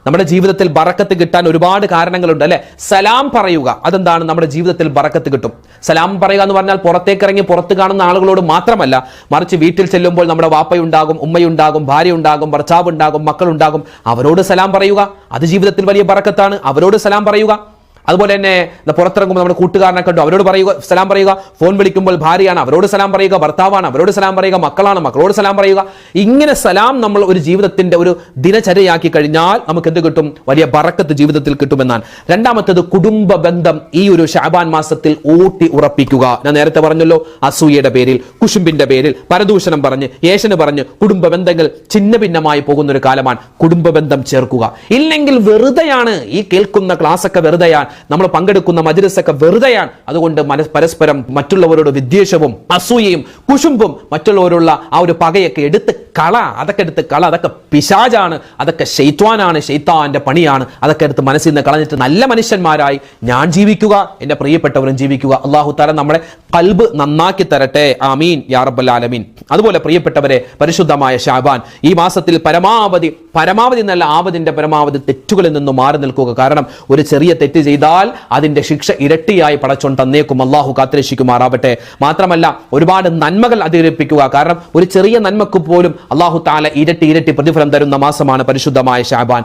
നമ്മുടെ ജീവിതത്തിൽ ബറക്കത്ത് കിട്ടാൻ ഒരുപാട് കാരണങ്ങളുണ്ട് അല്ലെ. സലാം പറയുക, അതെന്താണ്? നമ്മുടെ ജീവിതത്തിൽ ബറക്കത്ത് കിട്ടും. സലാം പറയുക എന്ന് പറഞ്ഞാൽ പുറത്തേക്കിറങ്ങി പുറത്ത് കാണുന്ന ആളുകളോട് മാത്രമല്ല, മറിച്ച് വീട്ടിൽ ചെല്ലുമ്പോൾ നമ്മുടെ വാപ്പയുണ്ടാകും, ഉമ്മയുണ്ടാകും, ഭാര്യ ഉണ്ടാകും, ഭർത്താവ് ഉണ്ടാകും, മക്കളുണ്ടാകും, അവരോട് സലാം പറയുക. അത് ജീവിതത്തിൽ വലിയ ബറക്കത്താണ്. അവരോട് സലാം പറയുക. അതുപോലെ തന്നെ പുറത്തിറങ്ങുമ്പോൾ നമ്മുടെ കൂട്ടുകാരനെ കണ്ടു, അവരോട് പറയുക, സലാം പറയുക. ഫോൺ വിളിക്കുമ്പോൾ ഭാര്യയാണ്, അവരോട് സലാം പറയുക. ഭർത്താവാണ്, അവരോട് സലാം പറയുക. മക്കളാണ്, മക്കളോട് സലാം പറയുക. ഇങ്ങനെ സലാം നമ്മൾ ഒരു ജീവിതത്തിന്റെ ഒരു ദിനചര്യയാക്കി കഴിഞ്ഞാൽ നമുക്ക് എന്ത് കിട്ടും? വലിയ ബറക്കത്ത് ജീവിതത്തിൽ കിട്ടുമെന്നാണ്. രണ്ടാമത്തേത് കുടുംബ ബന്ധം ഈ ഒരു ശഅബാൻ മാസത്തിൽ ഊട്ടി ഉറപ്പിക്കുക. ഞാൻ നേരത്തെ പറഞ്ഞല്ലോ, അസൂയയുടെ പേരിൽ, കുശുമ്പിന്റെ പേരിൽ, പരദൂഷണം പറഞ്ഞ്, ഏഷന് പറഞ്ഞ് കുടുംബ ബന്ധങ്ങൾ ഛിന്ന ഭിന്നമായി പോകുന്ന ഒരു കാലമാണ്. കുടുംബ ബന്ധം ചേർക്കുക. ഇല്ലെങ്കിൽ വെറുതെയാണ് ഈ കേൾക്കുന്ന ക്ലാസ് ഒക്കെ, വെറുതെയാണ് നമ്മൾ പങ്കെടുക്കുന്ന മജ്‌ലിസൊക്കെ വെറുതെയാണ്. അതുകൊണ്ട് പരസ്പരം മറ്റുള്ളവരോട് വിദ്വേഷവും അസൂയയും കുശുമ്പും മറ്റുള്ളവരുള്ള ആ ഒരു പകയൊക്കെ എടുത്ത് കള. അതൊക്കെ പിശാചാണ്, അതൊക്കെ ശൈത്വാനാണ്, ശൈത്താന്റെ പണിയാണ്. അതൊക്കെ എടുത്ത് മനസ്സിൽ നിന്ന് കളഞ്ഞിട്ട് നല്ല മനുഷ്യന്മാരായി ഞാൻ ജീവിക്കുക, എന്റെ പ്രിയപ്പെട്ടവരും ജീവിക്കുക. അല്ലാഹു തആല നമ്മുടെ ഖൽബ് നന്നാക്കി തരട്ടെ. ആമീൻ യാ റബ്ബൽ ആലമീൻ. അതുപോലെ പ്രിയപ്പെട്ടവരെ, പരിശുദ്ധമായ ശഅബാൻ ഈ മാസത്തിൽ പരമാവധി എന്നല്ല, ആവതിന്റെ പരമാവധി തെറ്റുകളിൽ നിന്ന് മാറി നിൽക്കുക. കാരണം ഒരു ചെറിയ തെറ്റ് ചെയ്താൽ അതിന്റെ ശിക്ഷ ഇരട്ടിയായി പടച്ചോൻ തന്നേക്കും. അല്ലാഹു കാത്തിരക്ഷിക്കുമാറാവട്ടെ. മാത്രമല്ല ഒരുപാട് നന്മകൾ അധികരിപ്പിക്കുക. കാരണം ഒരു ചെറിയ നന്മക്ക് പോലും അല്ലാഹു തആല ഇരട്ടി പ്രതിഫലം തരുന്ന മാസമാണ് പരിശുദ്ധമായ ശഅബാൻ.